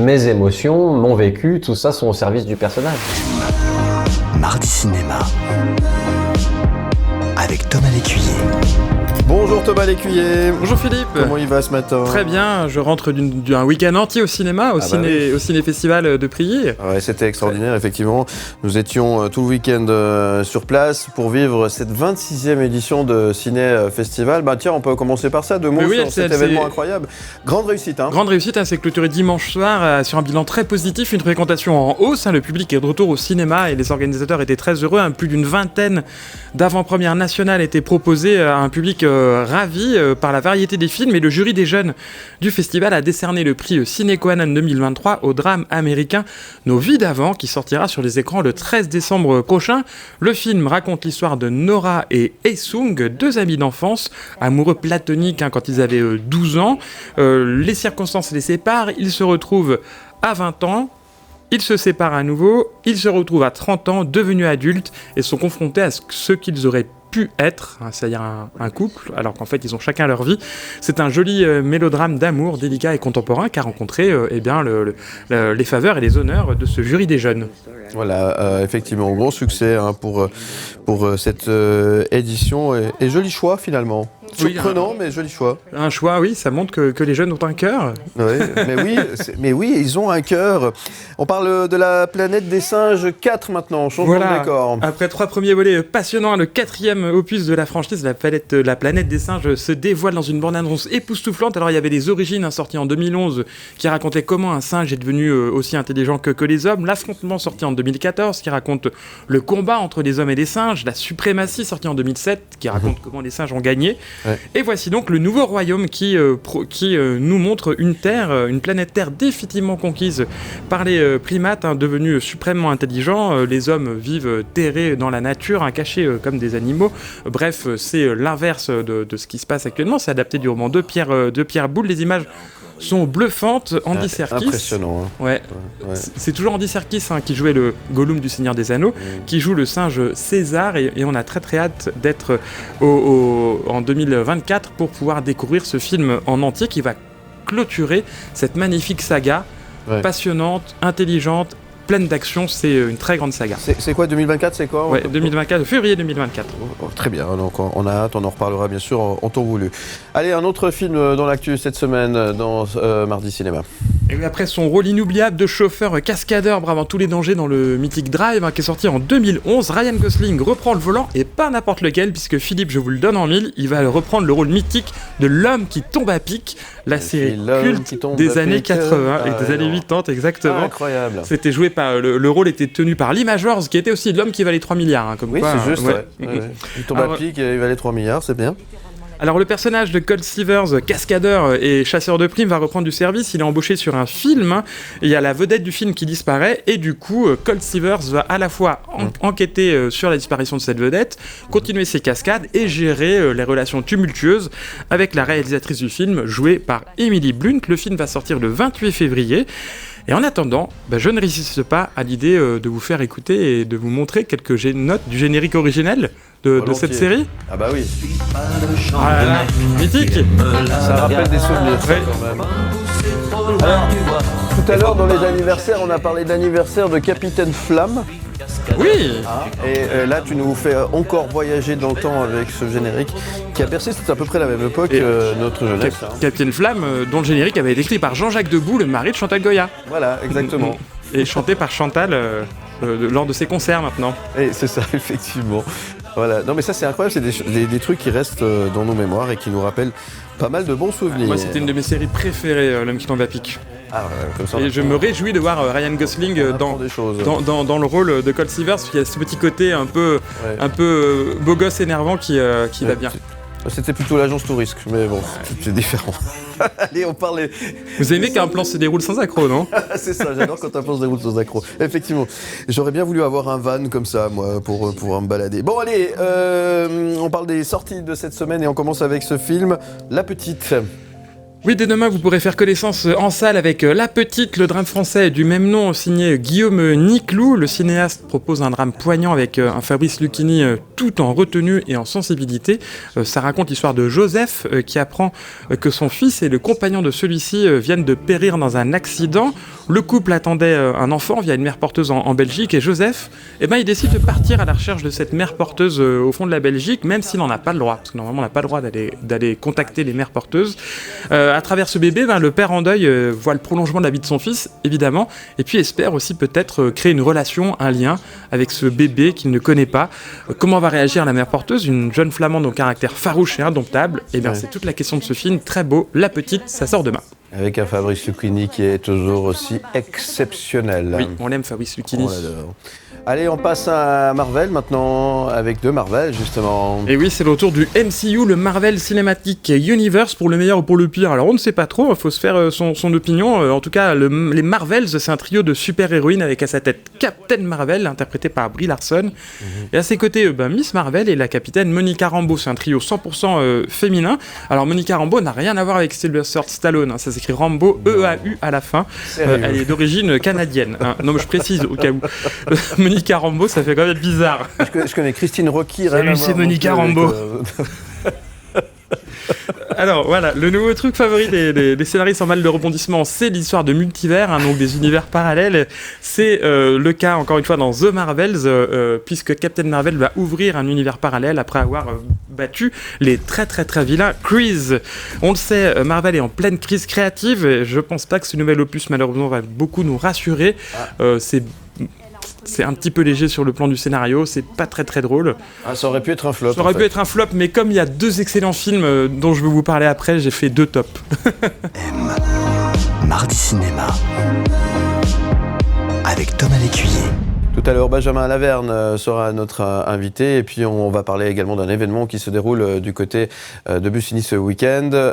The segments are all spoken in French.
mes émotions, mon vécu, tout ça sont au service du personnage. Mardi Cinéma avec Thomas Lécuyer. Bonjour Thomas Lécuyer. Bonjour Philippe. Comment il va ce matin ? Très bien, je rentre d'un week-end entier au cinéma, au ciné-festival de Prilly. Ouais, c'était extraordinaire, effectivement. Nous étions tout le week-end sur place pour vivre cette 26e édition de ciné-festival. Bah tiens, on peut commencer par ça, 2 mots sur cet événement incroyable. Grande réussite, hein. Grande réussite, c'est clôturé dimanche soir sur un bilan très positif, une fréquentation en hausse. Le public est de retour au cinéma et les organisateurs étaient très heureux. Plus d'une vingtaine d'avant-premières nationales étaient proposées à un public ravi par la variété des films, et le jury des jeunes du festival a décerné le prix Ciné Quanon 2023 au drame américain Nos vies d'avant, qui sortira sur les écrans le 13 décembre prochain. Le film raconte l'histoire de Nora et Haesung, 2 amis d'enfance, amoureux platoniques quand ils avaient 12 ans. Les circonstances les séparent, ils se retrouvent à 20 ans. Ils se séparent à nouveau, ils se retrouvent à 30 ans, devenus adultes, et sont confrontés à ce qu'ils auraient pu être, c'est-à-dire un couple, alors qu'en fait ils ont chacun leur vie. C'est un joli mélodrame d'amour délicat et contemporain qui a rencontré les faveurs et les honneurs de ce jury des jeunes. Voilà, effectivement, gros succès pour cette édition, et joli choix finalement. Surprenant, mais joli choix. Un choix, oui, ça montre que les jeunes ont un cœur. Mais oui, ils ont un cœur. On parle de la planète des singes 4 maintenant, changement de décor. Après 3 premiers volets passionnants, le 4e opus de la franchise, la planète des singes, se dévoile dans une bande-annonce époustouflante. Alors il y avait Les Origines, sorti en 2011, qui racontait comment un singe est devenu aussi intelligent que les hommes. L'Affrontement, sorti en 2014, qui raconte le combat entre les hommes et les singes. La Suprématie, sorti en 2007, qui raconte comment les singes ont gagné. Ouais. Et voici donc le nouveau royaume qui nous montre une planète Terre définitivement conquise par les primates, devenus suprêmement intelligents. Les hommes vivent terrés dans la nature, cachés comme des animaux. Bref, c'est l'inverse de ce qui se passe actuellement. C'est adapté du roman de Pierre Boulle. Les images sont bluffantes. Andy Serkis, impressionnant, hein. Ouais. C'est toujours Andy Serkis qui jouait le Gollum du Seigneur des Anneaux, qui joue le singe César, et on a très très hâte d'être en 2024 pour pouvoir découvrir ce film en entier qui va clôturer cette magnifique saga, passionnante, intelligente, pleine d'action. C'est une très grande saga. C'est quoi 2024, c'est quoi? 2024, février 2024. Très bien, donc on a hâte, on en reparlera bien sûr en temps voulu. Allez, un autre film dans l'actu cette semaine dans Mardi Cinéma. Et après son rôle inoubliable de chauffeur cascadeur bravant tous les dangers dans le mythique Drive, qui est sorti en 2011, Ryan Gosling reprend le volant, et pas n'importe lequel, puisque Philippe, je vous le donne en mille, il va reprendre le rôle mythique de L'homme qui tombe à pic, la série culte des années 80 et des années 80 exactement. Incroyable. C'était joué par le rôle était tenu par Lee Majors, qui était aussi L'homme qui valait 3 milliards. Comme oui, quoi, c'est juste. Il tombe à pic et il valait 3 milliards, c'est bien. Alors le personnage de Colt Seavers, cascadeur et chasseur de primes, va reprendre du service. Il est embauché sur un film. Il y a la vedette du film qui disparaît, et du coup Colt Seavers va à la fois enquêter sur la disparition de cette vedette, continuer ses cascades et gérer les relations tumultueuses avec la réalisatrice du film, jouée par Emily Blunt. Le film va sortir le 28 février. Et en attendant, je ne résiste pas à l'idée de vous faire écouter et de vous montrer quelques notes du générique originel de cette série. Ah bah oui. Voilà, mythique. Ça rappelle des souvenirs, quand même. Alors, tout à l'heure dans les anniversaires, on a parlé d'anniversaire de Capitaine Flamme. Oui. Et là, tu nous fais encore voyager dans le temps avec ce générique qui a percé, c'était à peu près la même époque notre jeunesse. Capitaine Flamme, dont le générique avait été écrit par Jean-Jacques Debout, le mari de Chantal Goya. Voilà, exactement. Et chanté par Chantal lors de ses concerts maintenant. Et c'est ça, effectivement. Voilà. Non mais ça c'est incroyable, c'est des trucs qui restent dans nos mémoires et qui nous rappellent pas mal de bons souvenirs. Moi c'était une de mes séries préférées, L'homme qui tombe à pic. Comme ça, et je me réjouis de voir Ryan Gosling dans le rôle de Colt Seavers, parce qu'il y a ce petit côté un peu beau gosse énervant qui va bien. C'était plutôt l'agence Tourisque, mais bon, c'est différent. Allez, on parle. Vous aimez qu'un plan se déroule sans accroc, non? C'est ça, j'adore quand un plan se déroule sans accroc. Effectivement, j'aurais bien voulu avoir un van comme ça, moi, pour pouvoir me balader. Bon, allez, on parle des sorties de cette semaine et on commence avec ce film, La Petite. Oui, dès demain, vous pourrez faire connaissance en salle avec La Petite, le drame français du même nom, signé Guillaume Niclou. Le cinéaste propose un drame poignant avec un Fabrice Lucchini tout en retenue et en sensibilité. Ça raconte l'histoire de Joseph qui apprend que son fils et le compagnon de celui-ci viennent de périr dans un accident. Le couple attendait un enfant via une mère porteuse en Belgique, et Joseph, il décide de partir à la recherche de cette mère porteuse au fond de la Belgique, même s'il n'en a pas le droit, parce que normalement on n'a pas le droit d'aller contacter les mères porteuses. À travers ce bébé, le père en deuil voit le prolongement de la vie de son fils, évidemment, et puis espère aussi peut-être créer une relation, un lien avec ce bébé qu'il ne connaît pas. Comment va réagir la mère porteuse, une jeune flamande au caractère farouche et indomptable? C'est toute la question de ce film, très beau. La petite, ça sort demain. Avec un Fabrice Lucchini qui est toujours aussi exceptionnel. Oui, on aime Fabrice Lucchini. Allez, on passe à Marvel maintenant, avec deux Marvel justement. Et oui, c'est le retour du MCU, le Marvel Cinematic Universe, pour le meilleur ou pour le pire. Alors on ne sait pas trop, il faut se faire son opinion. En tout cas, les Marvels, c'est un trio de super-héroïnes avec à sa tête Captain Marvel, interprété par Brie Larson. Et à ses côtés, Miss Marvel et la capitaine Monica Rambeau. C'est un trio 100% féminin. Alors Monica Rambeau n'a rien à voir avec Sylvester Stallone, ça s'écrit Rambeau, E-A-U à la fin. Elle est d'origine canadienne. Non, mais je précise au cas où. Monica Rambeau, ça fait quand même bizarre. Je connais Christine Rocchi. Salut, c'est Monica Rambeau. Alors voilà, le nouveau truc favori des scénaristes en mal de rebondissement, c'est l'histoire de multivers, donc des univers parallèles. C'est le cas encore une fois dans The Marvels, puisque Captain Marvel va ouvrir un univers parallèle après avoir battu les très très très vilains Kree. On le sait, Marvel est en pleine crise créative, et je pense pas que ce nouvel opus malheureusement va beaucoup nous rassurer. C'est un petit peu léger sur le plan du scénario, c'est pas très très drôle. Ça aurait pu être un flop. Ça aurait pu être un flop, mais comme il y a deux excellents films dont je vais vous parler après, j'ai fait 2 tops. Mardi Cinéma avec Thomas Lécuyer. Tout à l'heure, Benjamin Laverne sera notre invité, et puis on va parler également d'un événement qui se déroule du côté de Bussigny ce week-end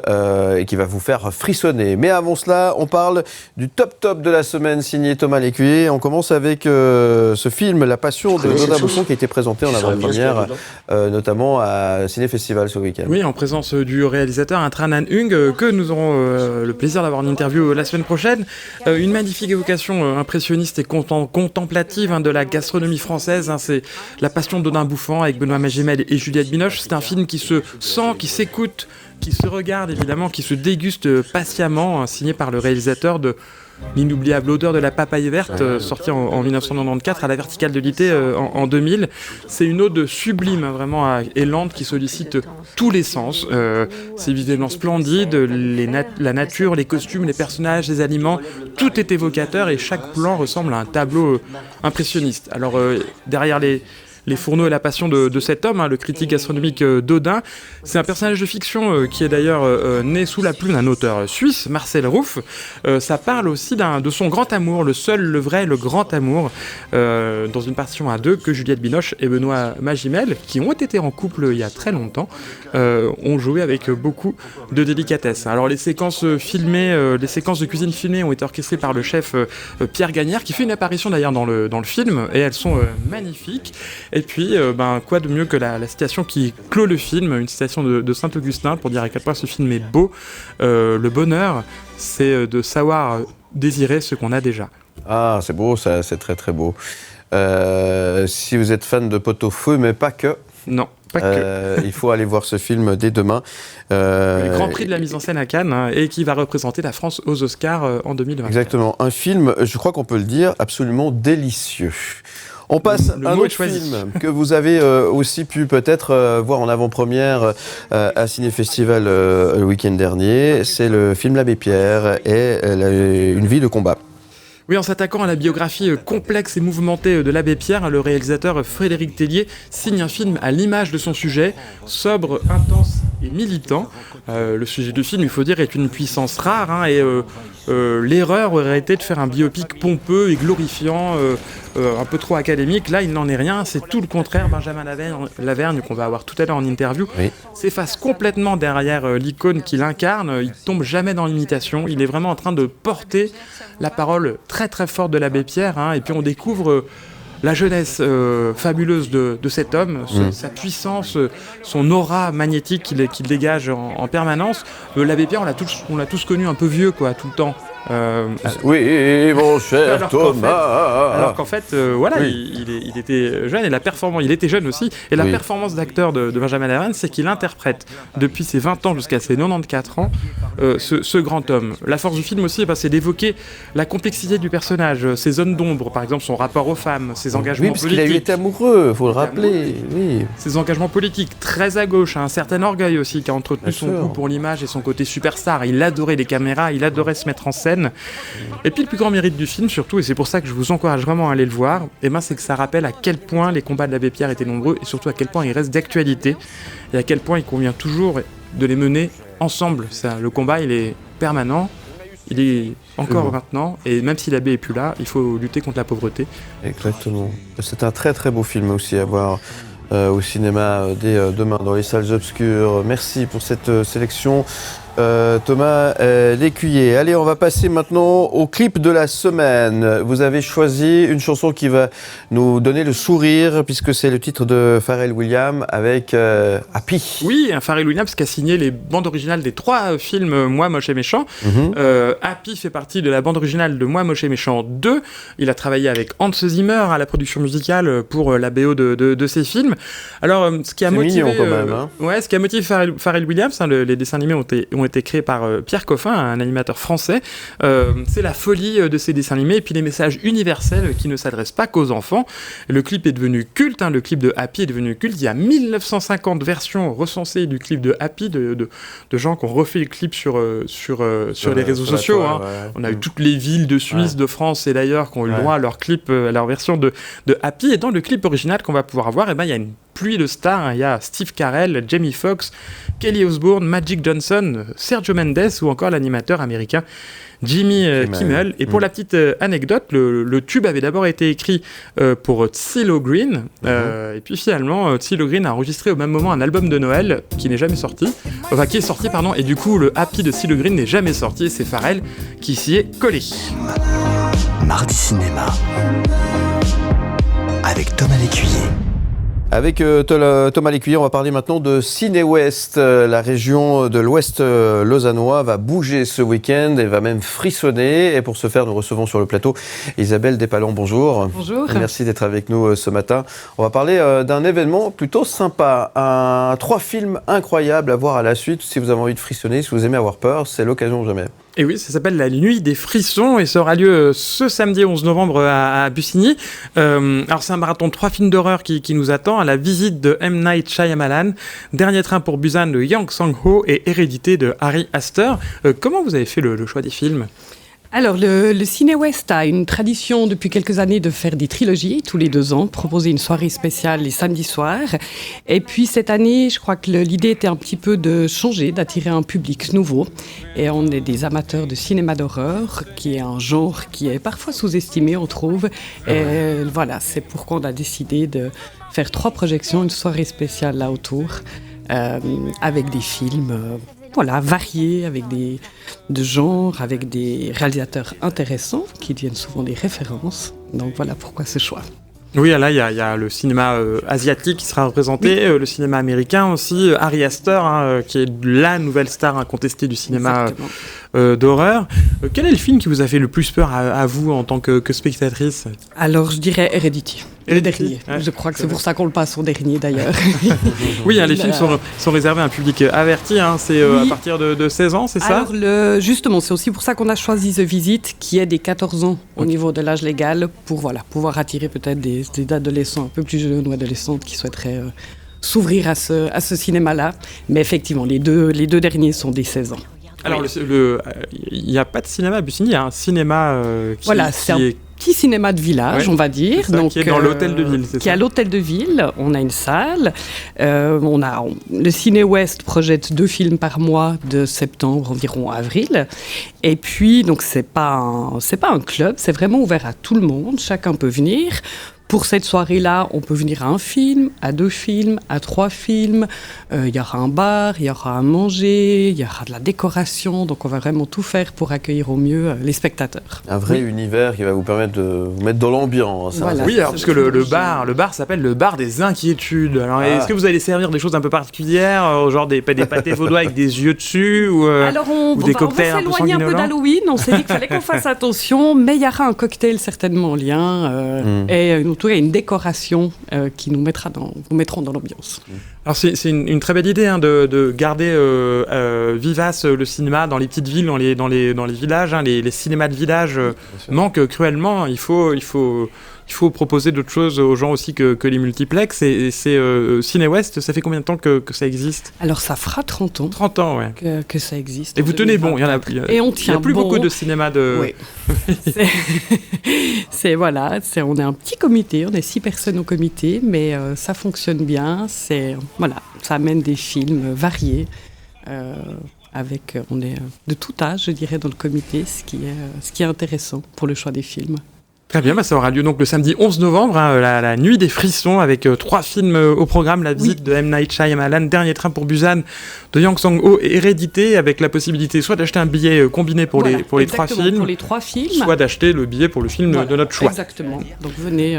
et qui va vous faire frissonner. Mais avant cela, on parle du top de la semaine signé Thomas Lécuyer. On commence avec ce film, La Passion de Dodin Bousson, qui a été présenté en avant-première, notamment à Ciné Festival ce week-end. Oui, en présence du réalisateur Tran Anh Hung, que nous aurons le plaisir d'avoir en interview la semaine prochaine. Une magnifique évocation impressionniste et contemplative de la gastronomie française, c'est La Passion de Dodin Bousson avec Benoît Magimel et Juliette Binoche. C'est un film qui se sent, qui s'écoute, qui se regarde évidemment, qui se déguste patiemment, signé par le réalisateur de l'inoubliable Odeur de la papaye verte, sorti en 1994 à la Verticale de l'IT en 2000. C'est une ode sublime, vraiment, et lente, qui sollicite tous les sens. C'est visuellement splendide, la nature, les costumes, les personnages, les aliments, tout est évocateur et chaque plan ressemble à un tableau impressionniste. Alors derrière les fourneaux et la passion de cet homme, le critique gastronomique Dodin. C'est un personnage de fiction qui est d'ailleurs né sous la plume d'un auteur suisse, Marcel Rouff. Ça parle aussi de son grand amour, le seul, le vrai, le grand amour, dans une partition à 2 que Juliette Binoche et Benoît Magimel, qui ont été en couple il y a très longtemps, ont joué avec beaucoup de délicatesse. Alors les séquences filmées, les séquences de cuisine filmées ont été orchestrées par le chef Pierre Gagnère, qui fait une apparition d'ailleurs dans le film, et elles sont magnifiques. Et puis, quoi de mieux que la citation qui clôt le film, une citation de Saint-Augustin pour dire à quel point ce film est beau. Le bonheur, c'est de savoir désirer ce qu'on a déjà. Ah, c'est beau, ça, c'est très très beau. Si vous êtes fan de pot-au-feu, mais pas que. Non. Pas que. Il faut aller voir ce film dès demain. Le Grand Prix de la mise en scène à Cannes, et qui va représenter la France aux Oscars en 2020. Exactement. Un film, je crois qu'on peut le dire, absolument délicieux. On passe à un autre film que vous avez aussi pu peut-être voir en avant-première à Ciné Festival le week-end dernier. C'est le film L'Abbé Pierre et une vie de combat. Oui, en s'attaquant à la biographie complexe et mouvementée de l'abbé Pierre, le réalisateur Frédéric Tellier signe un film à l'image de son sujet, sobre, intense et militant. Le sujet du film, il faut dire, est une puissance rare, et l'erreur aurait été de faire un biopic pompeux et glorifiant, un peu trop académique. Là, il n'en est rien, c'est tout le contraire. Benjamin Laverne, qu'on va avoir tout à l'heure en interview, s'efface complètement derrière l'icône qu'il incarne. Il tombe jamais dans l'imitation, il est vraiment en train de porter la parole très très forte de l'abbé Pierre, et puis on découvre la jeunesse fabuleuse de cet homme, sa puissance, son aura magnétique qu'il dégage en permanence. L'abbé Pierre, on l'a tous connu un peu vieux, tout le temps. Oui, mon cher Thomas. Alors qu'en fait, il était jeune et il était jeune aussi. Et la performance d'acteur de Benjamin Laverne, c'est qu'il interprète depuis ses 20 ans jusqu'à ses 94 ans ce grand homme. La force du film aussi, c'est d'évoquer la complexité du personnage, ses zones d'ombre, par exemple son rapport aux femmes, ses engagements politiques. Oui, parce qu'il a été amoureux, il faut le rappeler. Oui. Ses engagements politiques, très à gauche, un certain orgueil aussi, qui a entretenu son goût pour l'image et son côté superstar. Il adorait les caméras, il adorait se mettre en scène. Et puis le plus grand mérite du film, surtout, et c'est pour ça que je vous encourage vraiment à aller le voir, c'est que ça rappelle à quel point les combats de l'abbé Pierre étaient nombreux et surtout à quel point ils restent d'actualité et à quel point il convient toujours de les mener ensemble. Le combat, il est permanent, il est encore maintenant, et même si l'abbé est plus là, il faut lutter contre la pauvreté. Exactement. C'est un très très beau film aussi à voir au cinéma dès demain dans les salles obscures. Merci pour cette sélection. Thomas Lécuyer. Allez, on va passer maintenant au clip de la semaine. Vous avez choisi une chanson qui va nous donner le sourire, puisque c'est le titre de Pharrell Williams avec Happy. Oui, Pharrell Williams qui a signé les bandes originales des 3 films Moi, Moche et Méchant. Happy fait partie de la bande originale de Moi, Moche et Méchant 2. Il a travaillé avec Hans Zimmer à la production musicale pour la BO de ses films. Alors, ce qui a motivé... mignon, quand même, hein. Ce qui a motivé Pharrell Williams, les dessins animés ont été créés par Pierre Coffin, un animateur français. C'est la folie de ces dessins animés et puis les messages universels qui ne s'adressent pas qu'aux enfants. Le clip est devenu culte, le clip de Happy est devenu culte. Il y a 1950 versions recensées du clip de Happy, de gens qui ont refait le clip sur les réseaux sociaux. On a eu toutes les villes de Suisse, de France et d'ailleurs qui ont eu le droit à leur clip, à leur version de Happy. Et dans le clip original qu'on va pouvoir voir, il y a une pluie de stars. Il y a Steve Carell, Jamie Foxx, Kelly Osbourne, Magic Johnson, Sergio Mendes ou encore l'animateur américain Jimmy Kimmel. Et pour la petite anecdote, le tube avait d'abord été écrit pour CeeLo Green. Et puis finalement, CeeLo Green a enregistré au même moment un album de Noël qui n'est jamais sorti. Qui est sorti, pardon. Et du coup, le Happy de CeeLo Green n'est jamais sorti. Et c'est Pharrell qui s'y est collé. Mardi Cinéma. Avec Thomas Lécuyer. Avec Thomas Lécuyer, on va parler maintenant de Ciné Ouest. La région de l'Ouest lausannois va bouger ce week-end et va même frissonner. Et pour ce faire, nous recevons sur le plateau Isabelle Despalons. Bonjour. Bonjour. Merci d'être avec nous ce matin. On va parler d'un événement plutôt sympa. 3 films incroyables à voir à la suite. Si vous avez envie de frissonner, si vous aimez avoir peur, c'est l'occasion jamais. Et oui, ça s'appelle La Nuit des Frissons et ça aura lieu ce samedi 11 novembre à Bussigny. Alors c'est un marathon de 3 films d'horreur qui nous attend. La visite de M. Night Shyamalan, Dernier train pour Busan de Yang Sang-ho et Hérédité de Ari Aster. Comment vous avez fait le choix des films ? Alors, le Ciné Ouest a une tradition depuis quelques années de faire des trilogies tous les 2 ans, proposer une soirée spéciale les samedis soirs. Et puis cette année, je crois que l'idée était un petit peu de changer, d'attirer un public nouveau. Et on est des amateurs de cinéma d'horreur, qui est un genre qui est parfois sous-estimé, on trouve. Et voilà, c'est pourquoi on a décidé de faire 3 projections, une soirée spéciale là autour, avec des films... variés, avec de genres, avec des réalisateurs intéressants qui deviennent souvent des références. Donc voilà pourquoi ce choix. Oui, là, il y a le cinéma asiatique qui sera représenté, le cinéma américain aussi, Ari Aster, qui est la nouvelle star incontestée du cinéma d'horreur. Quel est le film qui vous a fait le plus peur à vous en tant que spectatrice ? Alors, je dirais Hérédité. Le dernier. Ouais, je crois que c'est pour ça qu'on le passe au dernier, d'ailleurs. Oui, les films sont réservés à un public averti. C'est à partir de 16 ans, c'est ça ? Alors, justement, c'est aussi pour ça qu'on a choisi The Visit, qui est des 14 ans au niveau de l'âge légal, pour pouvoir attirer peut-être des adolescents un peu plus jeunes ou adolescentes qui souhaiteraient s'ouvrir à ce cinéma-là. Mais effectivement, les deux derniers sont des 16 ans. Alors, il n'y a pas de cinéma à Bussigny, il y a un cinéma qui est... Petit cinéma de village, on va dire. Ça, donc, qui est dans l'hôtel de ville, c'est ça ? Qui est à l'hôtel de ville. On a une salle. Le Ciné Ouest projette 2 films par mois de septembre environ à avril. Et puis, donc, c'est pas un club, c'est vraiment ouvert à tout le monde. Chacun peut venir. Pour cette soirée-là, on peut venir à un film, à 2 films, à 3 films. Il y aura un bar, il y aura à manger, il y aura de la décoration. Donc on va vraiment tout faire pour accueillir au mieux les spectateurs. Un vrai univers qui va vous permettre de vous mettre dans l'ambiance. Voilà. Oui, alors, parce que le bar s'appelle le bar des inquiétudes. Alors, est-ce que vous allez servir des choses un peu particulières, genre des pâtés vaudois avec des yeux dessus ou Alors ou des cocktails on va s'éloigner un peu d'Halloween. On s'est dit qu'il fallait qu'on fasse attention, mais il y aura un cocktail certainement en lien et en tout cas une décoration qui nous mettront dans l'ambiance. Alors c'est une très belle idée de garder vivace le cinéma dans les petites villes, dans les villages. Les cinémas de village manquent cruellement. Il faut proposer d'autres choses aux gens aussi que les multiplex. Et c'est Ciné West, ça fait combien de temps que ça existe ? Alors ça fera 30 ans. 30 ans, ouais. Que ça existe. Et vous tenez bon, il y en a et on tient il y a plus bon. beaucoup de cinéma de... Oui. On est un petit comité, on est 6 personnes au comité, mais ça fonctionne bien. Ça amène des films variés. On est de tout âge, je dirais, dans le comité, ce qui est intéressant pour le choix des films. Très bien, ça aura lieu donc le samedi 11 novembre, la nuit des frissons, avec 3 films au programme, la visite de M. Night Shyamalan, Dernier train pour Busan, de Yang Sang-ho, Hérédité, avec la possibilité soit d'acheter un billet combiné pour les 3 films, soit d'acheter le billet pour le film de notre choix. Exactement, donc venez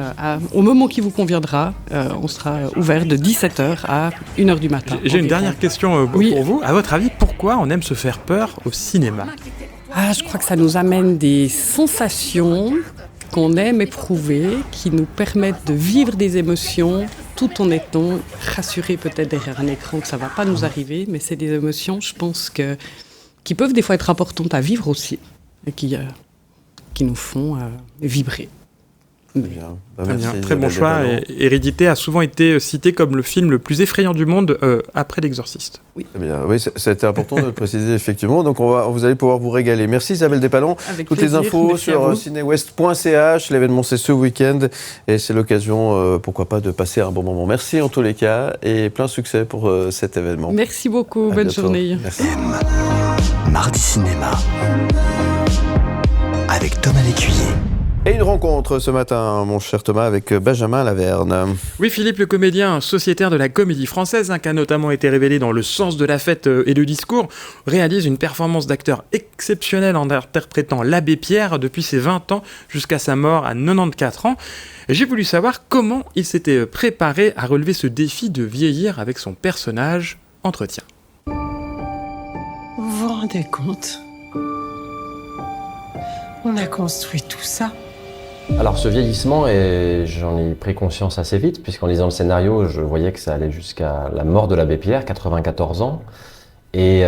au moment qui vous conviendra, on sera ouvert de 17h à 1h du matin. J'ai une dernière question pour vous, à votre avis, pourquoi on aime se faire peur au cinéma ? Je crois que ça nous amène des sensations qu'on aime éprouver, qui nous permettent de vivre des émotions tout en étant rassurés peut-être derrière un écran que ça ne va pas nous arriver, mais c'est des émotions, je pense, qui peuvent des fois être importantes à vivre aussi et qui nous font vibrer. Très bien. Très bon choix. Hérédité a souvent été cité comme le film le plus effrayant du monde après L'Exorciste. Oui, c'était important de le préciser effectivement. Donc vous allez pouvoir vous régaler. Merci Isabelle Despalons. Toutes les infos sur cinewest.ch. L'événement c'est ce week-end et c'est l'occasion, pourquoi pas, de passer un bon moment. Merci en tous les cas et plein succès pour cet événement. Merci beaucoup. Bonne journée. Merci. Mardi Cinéma avec Thomas Lécuyer. Et une rencontre ce matin, mon cher Thomas, avec Benjamin Laverne. Oui, Philippe, le comédien sociétaire de la Comédie Française, qui a notamment été révélé dans Le sens de la fête et le discours, réalise une performance d'acteur exceptionnelle en interprétant l'abbé Pierre depuis ses 20 ans jusqu'à sa mort à 94 ans. J'ai voulu savoir comment il s'était préparé à relever ce défi de vieillir avec son personnage. Entretien. Vous vous rendez compte ? On a construit tout ça. Alors ce vieillissement, j'en ai pris conscience assez vite, puisqu'en lisant le scénario, je voyais que ça allait jusqu'à la mort de l'abbé Pierre, 94 ans. Et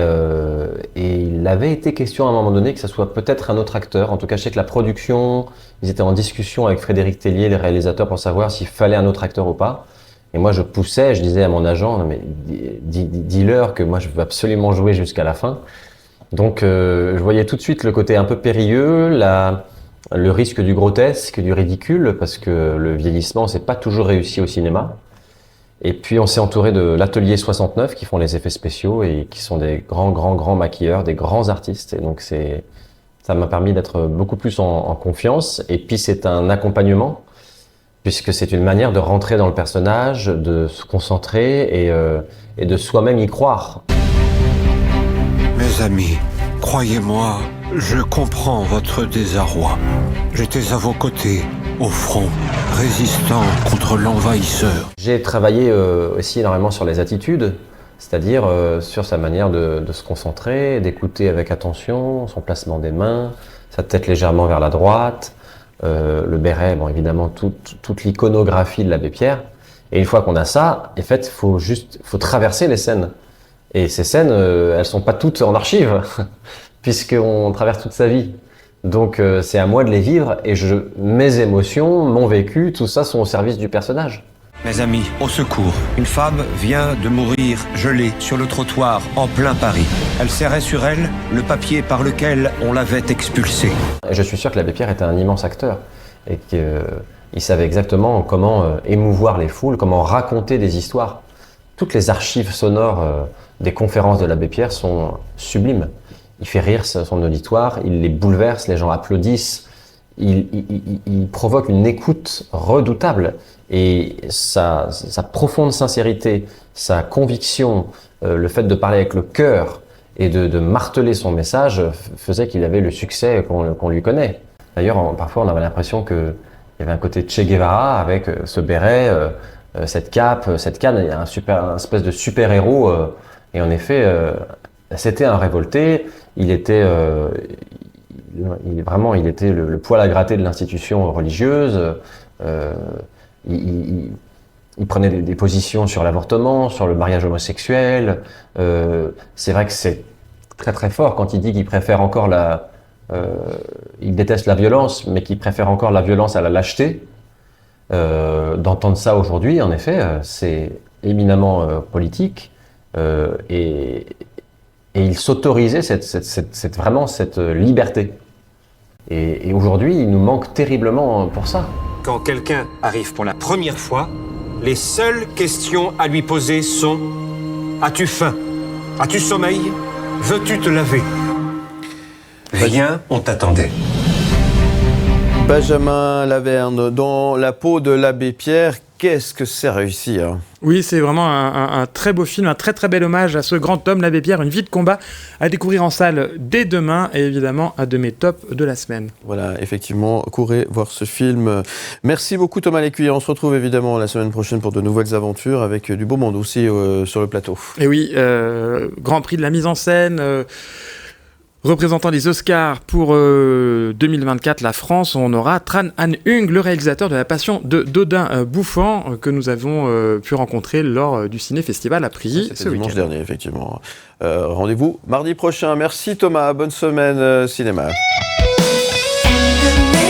il avait été question à un moment donné que ça soit peut-être un autre acteur. En tout cas, je sais que la production, ils étaient en discussion avec Frédéric Tellier, les réalisateurs, pour savoir s'il fallait un autre acteur ou pas. Et moi, je poussais, je disais à mon agent, non, mais dis-leur que moi, je veux absolument jouer jusqu'à la fin. Donc, je voyais tout de suite le côté un peu périlleux, le risque du grotesque, du ridicule, parce que le vieillissement, c'est pas toujours réussi au cinéma. Et puis, on s'est entouré de l'Atelier 69, qui font les effets spéciaux et qui sont des grands maquilleurs, des grands artistes. Et donc, ça m'a permis d'être beaucoup plus en confiance. Et puis, c'est un accompagnement, puisque c'est une manière de rentrer dans le personnage, de se concentrer et de soi-même y croire. Mes amis, croyez-moi, je comprends votre désarroi. J'étais à vos côtés, au front, résistant contre l'envahisseur. J'ai travaillé aussi énormément sur les attitudes, c'est-à-dire sur sa manière de se concentrer, d'écouter avec attention, son placement des mains, sa tête légèrement vers la droite, le béret, bon évidemment toute l'iconographie de l'abbé Pierre. Et une fois qu'on a ça, en fait, faut traverser les scènes. Et ces scènes, elles sont pas toutes en archive, puisqu'on traverse toute sa vie. Donc c'est à moi de les vivre et mes émotions, mon vécu, tout ça sont au service du personnage. Mes amis, au secours. Une femme vient de mourir gelée sur le trottoir en plein Paris. Elle serrait sur elle le papier par lequel on l'avait expulsée. Je suis sûr que l'abbé Pierre était un immense acteur et qu'il savait exactement comment émouvoir les foules, comment raconter des histoires. Toutes les archives sonores des conférences de l'abbé Pierre sont sublimes. Il fait rire son auditoire, il les bouleverse, les gens applaudissent, il provoque une écoute redoutable. Et sa profonde sincérité, sa conviction, le fait de parler avec le cœur et de marteler son message faisait qu'il avait le succès qu'on lui connaît. D'ailleurs, parfois, on avait l'impression qu'il y avait un côté Che Guevara avec ce béret, cette cape, cette canne, un espèce de super-héros. Et en effet, c'était un révolté. Il était le poil à gratter de l'institution religieuse. Il prenait des positions sur l'avortement, sur le mariage homosexuel. C'est vrai que c'est très très fort quand il dit qu'il préfère encore il déteste la violence, mais qu'il préfère encore la violence à la lâcheté. D'entendre ça aujourd'hui, en effet, c'est éminemment politique. Et il s'autorisait vraiment cette liberté. Et aujourd'hui, il nous manque terriblement pour ça. Quand quelqu'un arrive pour la première fois, les seules questions à lui poser sont: as-tu faim? As-tu sommeil? Veux-tu te laver? Rien, on t'attendait. Benjamin Laverne, dans la peau de l'abbé Pierre, qu'est-ce que c'est réussi, hein? Oui, c'est vraiment un très beau film, un très très bel hommage à ce grand homme, l'abbé Pierre, une vie de combat à découvrir en salle dès demain et évidemment un de mes tops de la semaine. Voilà, effectivement, courez voir ce film. Merci beaucoup Thomas Lécuyer, on se retrouve évidemment la semaine prochaine pour de nouvelles aventures avec du beau monde aussi sur le plateau. Et oui, Grand Prix de la mise en scène, représentant les Oscars pour 2024, la France, on aura Tran Han Hung, le réalisateur de La Passion de Dodin Bouffant, que nous avons pu rencontrer lors du Ciné-Festival à Prilly ce dimanche week-end. dernier, effectivement. Rendez-vous mardi prochain. Merci Thomas, bonne semaine cinéma. And the